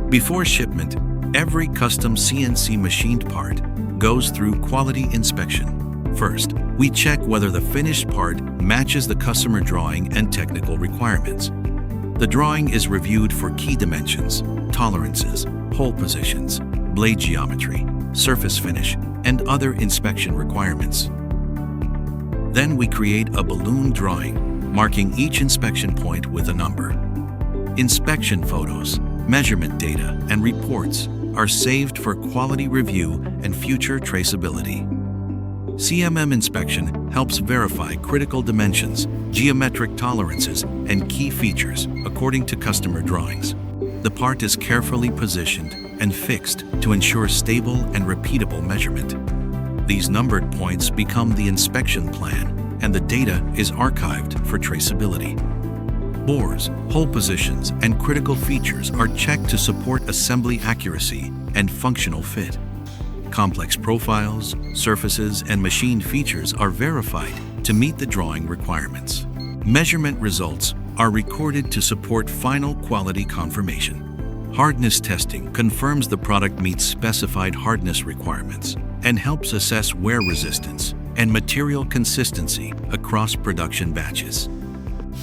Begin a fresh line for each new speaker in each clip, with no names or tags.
Before shipment, every custom CNC machined part goes through quality inspection. First, we check whether the finished part matches the customer drawing and technical requirements. The drawing is reviewed for key dimensions, tolerances, hole positions, blade geometry, surface finish, and other inspection requirements. Then we create a balloon drawing, marking each inspection point with a number. Inspection photos, measurement data, and reports are saved for quality review and future traceability. CMM inspection helps verify critical dimensions, geometric tolerances, and key features according to customer drawings. The part is carefully positioned and fixed to ensure stable and repeatable measurement. These numbered points become the inspection plan, and the data is archived for traceability. Bores, hole positions, and critical features are checked to support assembly accuracy and functional fit. Complex profiles, surfaces, and machined features are verified to meet the drawing requirements. Measurement results are recorded to support final quality confirmation. Hardness testing confirms the product meets specified hardness requirements and helps assess wear resistance and material consistency across production batches.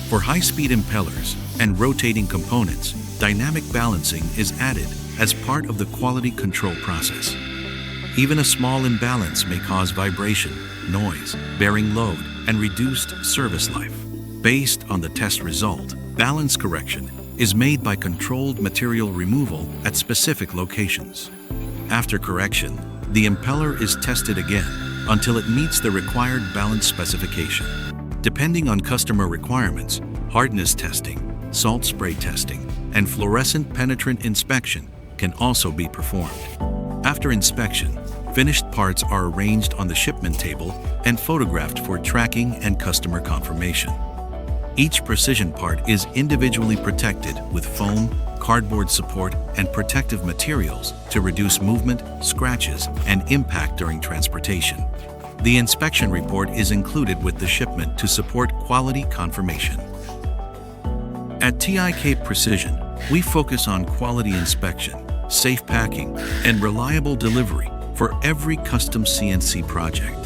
For high-speed impellers and rotating components, dynamic balancing is added as part of the quality control process. Even a small imbalance may cause vibration, noise, bearing load, and reduced service life. Based on the test result, balance correction is made by controlled material removal at specific locations. After correction, the impeller is tested again until it meets the required balance specification. Depending on customer requirements, hardness testing, salt spray testing, and fluorescent penetrant inspection can also be performed. After inspection, finished parts are arranged on the shipment table and photographed for tracking and customer confirmation. Each precision part is individually protected with foam, cardboard support, and protective materials to reduce movement, scratches, and impact during transportation. The inspection report is included with the shipment to support quality confirmation. At TIK Precision, we focus on quality inspection, safe packing, and reliable delivery for every custom CNC project.